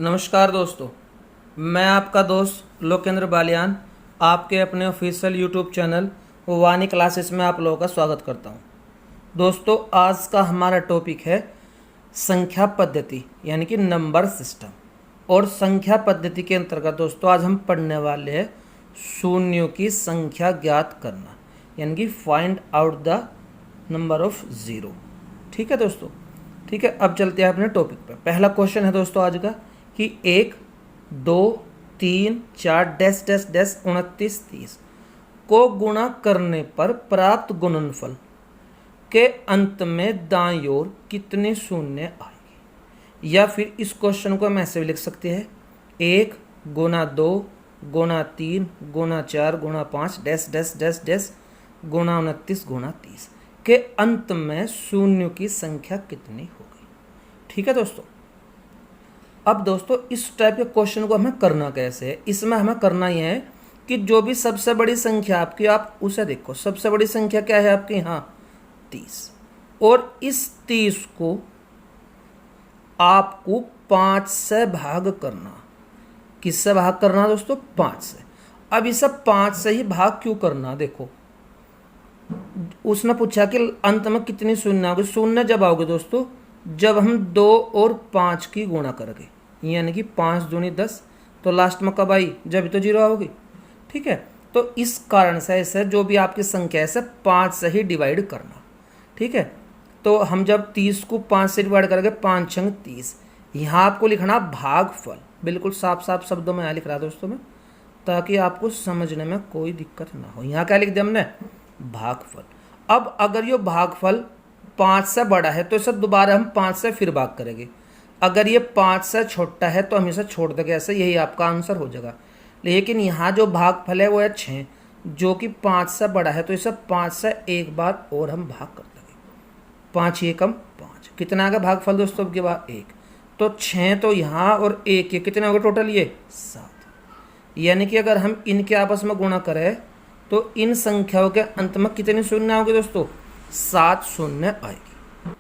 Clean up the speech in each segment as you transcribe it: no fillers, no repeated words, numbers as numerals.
नमस्कार दोस्तों, मैं आपका दोस्त लोकेंद्र बालियान आपके अपने ऑफिशियल यूट्यूब चैनल वानी क्लासेस में आप लोगों का स्वागत करता हूं। दोस्तों, आज का हमारा टॉपिक है संख्या पद्धति यानी कि नंबर सिस्टम। और संख्या पद्धति के अंतर्गत दोस्तों आज हम पढ़ने वाले हैं शून्यों की संख्या ज्ञात करना यानी कि find out the number of zero. ठीक है दोस्तों, ठीक है। अब चलते हैं अपने टॉपिक पर। पहला क्वेश्चन है दोस्तों आज का कि 1, 2, 3, 4 डैश डैश डैश 29, 30 को गुणा करने पर प्राप्त गुणनफल के अंत में दाईं ओर कितने शून्य आएंगे। या फिर इस क्वेश्चन को हम ऐसे भी लिख सकते हैं 1 गुणा 2 गुणा 3 गुणा 4 गुणा 5 डैश डैश डैश डैश गुणा 29 गुणा 30 के अंत में शून्यों की संख्या कितनी होगी। ठीक है दोस्तों। अब दोस्तों इस टाइप के क्वेश्चन को हमें करना कैसे है, इसमें हमें करना यह है कि जो भी सबसे बड़ी संख्या आपकी आप उसे देखो। सबसे बड़ी संख्या क्या है आपकी, यहाँ 30। और इस 30 को आपको 5 से भाग करना। किससे भाग करना दोस्तों, 5 से। अब इसे 5 से ही भाग क्यों करना, देखो उसने पूछा कि अंत में कितनी शून्य आओगे। शून्य जब आओगे दोस्तों जब हम 2 और 5 की गुणा करेंगे, यानी कि 5 दूनी 10, तो लास्ट में कब आई, जब तो 0 आओगी। ठीक है, तो इस कारण से ऐसे जो भी आपकी संख्या है इसे 5 से ही डिवाइड करना। ठीक है, तो हम जब 30 को 5 से डिवाइड करेंगे 5 छंग 30। यहाँ आपको लिखना भागफल, बिल्कुल साफ साफ शब्दों में यहाँ लिख रहा है दोस्तों में, ताकि आपको समझने में कोई दिक्कत ना हो। यहाँ क्या लिख दिया हमने, भागफल। अब अगर ये भागफल 5 से बड़ा है तो इसे दोबारा हम 5 से फिर भाग करेंगे। अगर ये 5 से छोटा है तो हम इसे छोड़ देंगे, ऐसे यही आपका आंसर हो जाएगा। लेकिन यहाँ जो भागफल है वो है 6, जो कि 5 से बड़ा है, तो इसे 5 से एक बार और हम भाग कर देंगे। 5 ये कम 5, कितना आ गया भागफल दोस्तों के बाद 1, तो 6 तो यहाँ और 1 ये कितने हो गए टोटल, ये 7। यानी कि अगर हम इनके आपस में गुणा करें तो इन संख्याओं के अंत में कितनी शून्य होगी दोस्तों, 7 शून्य आएगी।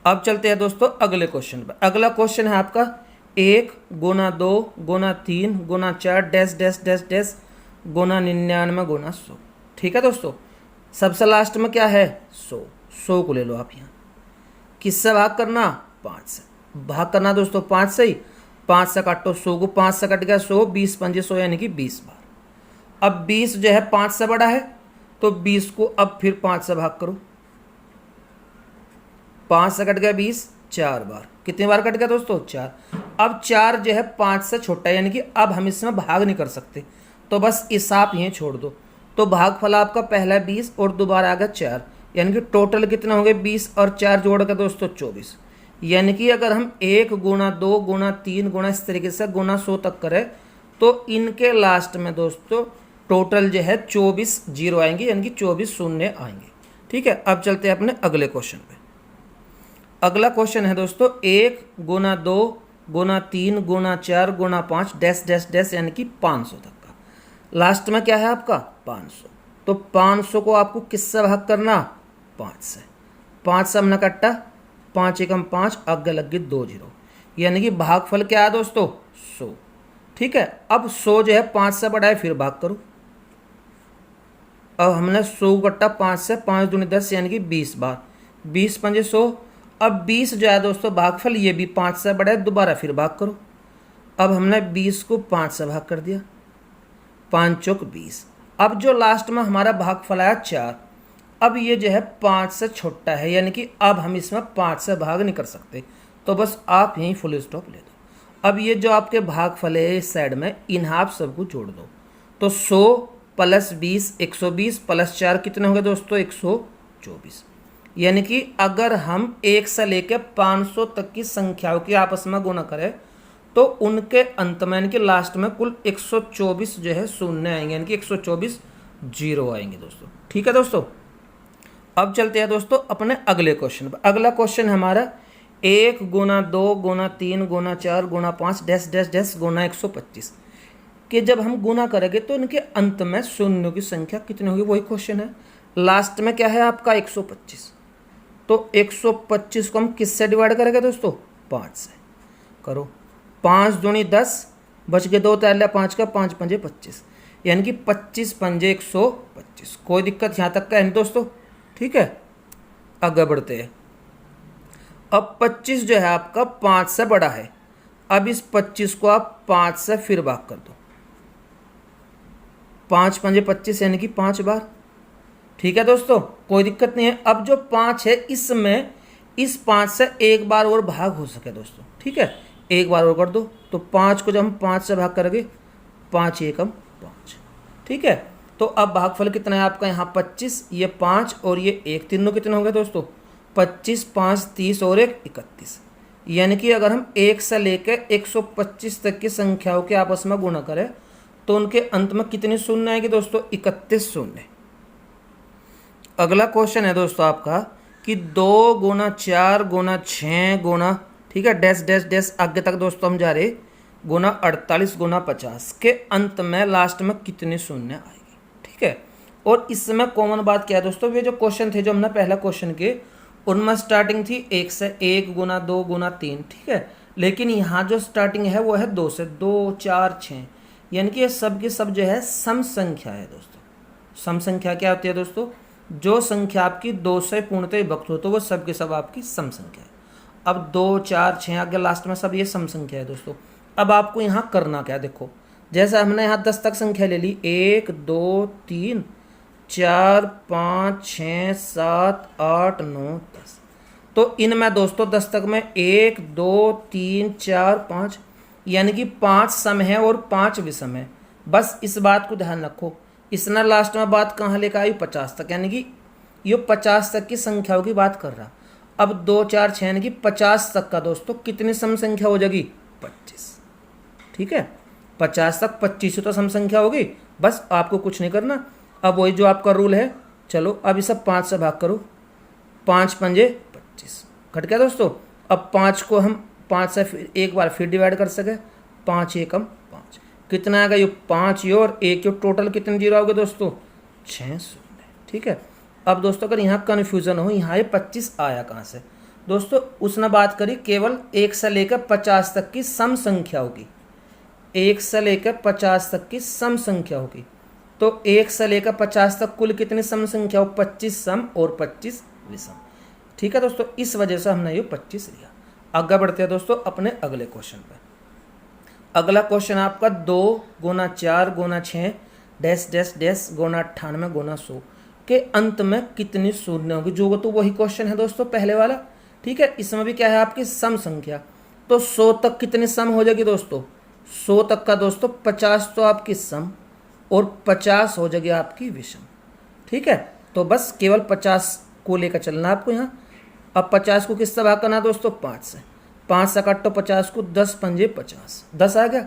अब चलते हैं दोस्तों अगले क्वेश्चन पर। अगला क्वेश्चन है आपका 1 गुणा 2 गुणा 3 गुणा 4 डैश डैश डैश डैश गुणा 99 गुणा 100। ठीक है दोस्तों, सबसे लास्ट में क्या है 100 को ले लो आप। यहाँ किससे भाग करना, 5 से भाग करना दोस्तों। 5 से ही 5 से काटो 100 को, 5 से कट गया 100, 20 पंजे 100 यानी कि 20 बार। अब 20 जो है 5 से बड़ा है तो 20 को अब फिर 5 से भाग करो। 5 से कट गया 20, 4 बार। कितनी बार कट गया दोस्तों, 4। अब 4 जो है 5 से छोटा है, यानी कि अब हम इसमें भाग नहीं कर सकते, तो बस इस आप यहीं छोड़ दो। तो भागफल आपका पहला 20 और दोबारा आ गया 4, यानी कि टोटल कितने होंगे 20 और 4 जोड़ कर दोस्तों 24। यानी कि अगर हम 1 गुणा 2 गुणा 3 गुणा इस तरीके से गुणा 100 तक करें तो इनके लास्ट में दोस्तों टोटल जो है 24 जीरो आएंगे, यानी कि 24 शून्य आएंगे। ठीक है, अब चलते हैं अपने अगले क्वेश्चन पे। अगला क्वेश्चन है दोस्तों 1 गुणा 2 गुणा 3 गुणा 4 गुणा 5 डैश डैश डैश यानी कि 500 तक का। लास्ट में क्या है आपका 500, तो 500 को आपको किससे भाग करना, 5 से। 5 से हमने कट्टा, 5 एकम 5, आगे लग गई 2 जीरो, यानी कि भागफल क्या है दोस्तों 100। ठीक है, अब 100 जो है 5 से बड़ा है, फिर भाग करो। अब हमने 100 कट्टा 5 से, 5 दूनी 10 यानी कि 20 बार, 20 पंजे 100। अब 20 जो है दोस्तों भागफल ये भी 5 से बड़ा है, दोबारा फिर भाग करो। अब हमने 20 को 5 से भाग कर दिया, 5 चौक 20। अब जो लास्ट में हमारा भागफल आया 4। अब ये जो है 5 से छोटा है, यानी कि अब हम इसमें 5 से भाग नहीं कर सकते, तो बस आप यहीं फुल स्टॉप ले दो। अब ये जो आपके भागफल है इस साइड में, इन आप सबको जोड़ दो, तो 100 प्लस 20 120 प्लस 4 कितने होंगे दोस्तों 124। यानी कि अगर हम 1 से लेकर 500 तक की संख्याओं की आपस में गुणा करें तो उनके अंत में यानी कि लास्ट में कुल 124 जो है शून्य आएंगे, यानी कि 124 जीरो आएंगे दोस्तों। ठीक है दोस्तों, अब चलते हैं दोस्तों अपने अगले क्वेश्चन पर। अगला क्वेश्चन हमारा 1 गुणा 2 गुणा 3 गुणा 4 गुणा 5 डैश डैश डैश गुणा 125 कि जब हम गुणा करेंगे तो इनके अंत में शून्यों की संख्या कितनी होगी, वही क्वेश्चन है। लास्ट में क्या है आपका 125, तो 125 को हम किससे डिवाइड करेंगे दोस्तों, 5 से। करो 5 दूनी 10, बच गए 2 तालिया 5 का, 5 पंजे 25, यानी कि 25 पंजे 125। कोई दिक्कत यहाँ तक का है नहीं दोस्तों, ठीक है। आगे बढ़ते हैं। अब 25 जो है आपका 5 से बड़ा है। अब इस 25 को आप 5 से फिर भाग कर दो, 5 पंजे 25 यानी कि 5 बार, ठीक है दोस्तों, कोई दिक्कत नहीं है। अब जो 5 है इसमें इस 5 से एक बार और भाग हो सके दोस्तों, ठीक है, एक बार और कर दो। तो 5 को जब हम 5 से भाग करेंगे, 5 एकम 5, ठीक है। तो अब भागफल कितना है आपका यहाँ 25, ये 5 और ये 1, तीनों कितने हो गए दोस्तों 25, 5 30 और 1 31। यानी कि अगर हम 1 से लेकर 125 तक की संख्याओं के आपस में गुणा करें तो उनके अंत में कितनी शून्य आएगी दोस्तों 31 शून्य। अगला क्वेश्चन है दोस्तों आपका कि 2 गुना 4 गुना 6 गुना, ठीक है, डैश डैश डैश आगे तक दोस्तों हम जा रहे, गुना 48 गुना 50 के अंत में लास्ट में कितनी शून्य आएगी, ठीक है। और इसमें कॉमन बात क्या है दोस्तों, ये जो क्वेश्चन थे जो हमने पहला क्वेश्चन के उनमें स्टार्टिंग थी 1 से, 1 गुना 2 गुना 3, ठीक है, लेकिन यहाँ जो स्टार्टिंग है वो है 2 से, 2 4 6, यानी कि ये सब की सब जो है सम संख्या है दोस्तों। सम संख्या क्या होती है दोस्तों, जो संख्या आपकी 2 से पूर्णतः विभक्त हो तो वो सब के सब आपकी सम संख्या है। अब 2 4 6 आगे लास्ट में सब ये सम संख्या है दोस्तों। अब आपको यहाँ करना क्या, देखो जैसे हमने यहाँ 10 तक संख्या ले ली, 1 2 3 4 5 6 7 8 9 10, तो इनमें दोस्तों 10 तक में 1 2 3 4 5, यानी कि 5 सम है और 5 विषम है। बस इस बात को ध्यान रखो, इसने लास्ट में बात कहाँ लेकर आई 50 तक, यानी कि ये 50 तक की संख्याओं की बात कर रहा। अब 2 4 6 यानी कि 50 तक का दोस्तों कितनी सम संख्या हो जाएगी 25, ठीक है, 50 तक 25 तो सम संख्या होगी। बस आपको कुछ नहीं करना, अब वही जो आपका रूल है, चलो अब इसे 5 से भाग करो, 5 पंजे 25 घट गया दोस्तों। अब 5 को हम 5 से फिर एक बार फिर डिवाइड कर सके, 5 एकम 5, कितना आएगा ये 5 ये और 1 ये, टोटल कितने जीरो आओगे दोस्तों 6 शून्य, ठीक है। अब दोस्तों अगर यहाँ कन्फ्यूजन हो, यहाँ ये 25 आया कहाँ से दोस्तों, उसने बात करी केवल 1 से लेकर 50 तक की सम संख्या होगी, 1 से लेकर 50 तक की सम संख्या होगी। तो 1 से लेकर 50 तक कुल कितनी सम संख्या हो, 25 सम और 25 विषम, ठीक है दोस्तों। इस वजह से हमने ये 25 लिया। आगे बढ़ते हैं दोस्तों अपने अगले क्वेश्चन पे। अगला क्वेश्चन आपका 2 गुना 4 गुना 6 डैश डैश डैश गुना 98 गुना 100 के अंत में कितनी शून्य होगी, जो तो वही क्वेश्चन है दोस्तों पहले वाला, ठीक है। इसमें भी क्या है आपकी सम संख्या, तो 100 तक कितनी सम हो जाएगी दोस्तों, 100 तक का दोस्तों 50 तो आपकी सम और 50 हो जाएगी आपकी विषम, ठीक है। तो बस केवल 50 को लेकर चलना आपको यहाँ। अब 50 को किससे भाग करना दोस्तों 5 से, 5 से काटो 50 को, 10 पंजे 50, 10 आ गया।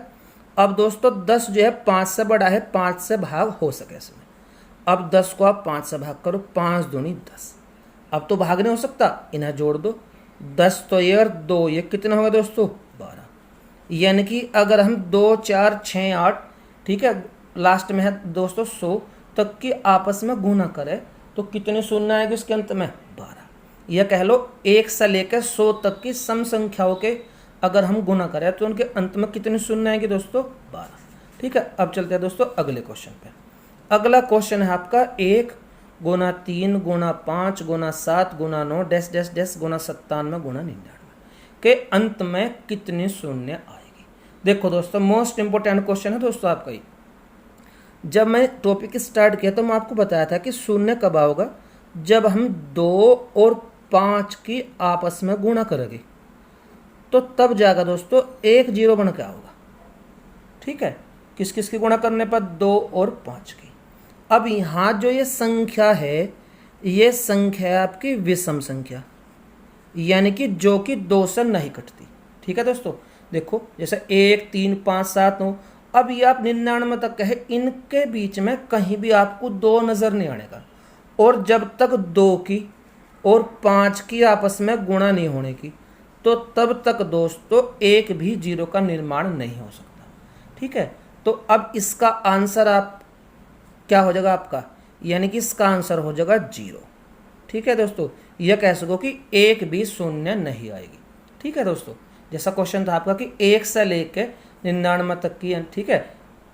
अब दोस्तों 10 जो है 5 से बड़ा है, 5 से भाग हो सके इसमें। अब 10 को आप 5 से भाग करो, 5 दूनी 10, अब तो भाग नहीं हो सकता, इन्हें जोड़ दो, 10 तो ये और 2 ये कितना होगा दोस्तों 12, यानी कि अगर हम 2 4 6 8, ठीक है, लास्ट में है दोस्तों 100 तक की आपस में गुना करें तो कितने शून्य आएंगे इसके अंत में 12। यह कह लो 1 से लेकर 100 तक की सम संख्याओं के अगर हम गुना करें तो उनके अंत में कितनी शून्य आएंगे दोस्तों 12, ठीक है। अब चलते हैं दोस्तों अगले क्वेश्चन पे। अगला क्वेश्चन है आपका 1 गुना 3 गुना 5 गुना 7 गुना 9 डैश डैश डैश गुना 97 गुना 99 के अंत में कितनी शून्य आएगी। देखो दोस्तों मोस्ट इंपोर्टेंट क्वेश्चन है दोस्तों आपका ही। जब मैं टॉपिक स्टार्ट किया तो मैं आपको बताया था कि शून्य कब आओगा, जब हम 2 और 5 की आपस में गुणा करेंगे तो तब जाएगा दोस्तों 1 0 बन के आओगा, ठीक है। किस किस की गुणा करने पर 2 और 5 की। अब यहाँ जो ये संख्या है ये संख्या है आपकी विषम संख्या, यानी कि जो कि 2 से नहीं कटती, ठीक है दोस्तों। देखो जैसे 1 3 5 7 9, अब ये आप 99 तक है, इनके बीच में कहीं भी आपको 2 नज़र नहीं आएगा, और जब तक 2 की और 5 की आपस में गुणा नहीं होने की तो तब तक दोस्तों 1 भी 0 का निर्माण नहीं हो सकता, ठीक है। तो अब इसका आंसर आप क्या हो जाएगा आपका, यानी कि इसका आंसर हो जाएगा 0, ठीक है दोस्तों। यह कह सको कि 1 भी शून्य नहीं आएगी, ठीक है दोस्तों। जैसा क्वेश्चन था आपका कि 1 से लेकर 99 तक की, ठीक है,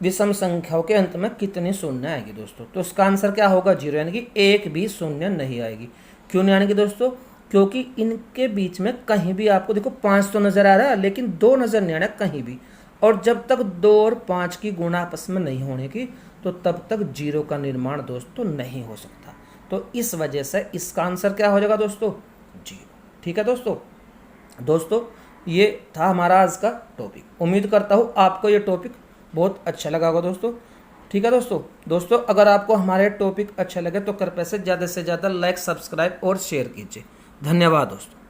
विषम संख्याओं के अंत में कितनी शून्य आएगी दोस्तों, तो उसका आंसर क्या होगा 0, यानी कि एक भी शून्य नहीं आएगी। क्यों नहीं आएगी दोस्तों, क्योंकि इनके बीच में कहीं भी आपको देखो 5 तो नजर आ रहा है लेकिन 2 नजर नहीं आ रहा कहीं भी, और जब तक 2 और 5 की गुणा आपस में नहीं होने की तो तब तक 0 का निर्माण दोस्तों नहीं हो सकता। तो इस वजह से इसका आंसर क्या हो जाएगा दोस्तों 0। ठीक है दोस्तों ये था हमारा आज का टॉपिक। उम्मीद करता हूँ आपको ये टॉपिक बहुत अच्छा लगा होगा दोस्तों। ठीक है दोस्तों अगर आपको हमारे टॉपिक अच्छा लगे तो कृपया से ज़्यादा लाइक, सब्सक्राइब और शेयर कीजिए। धन्यवाद दोस्तों।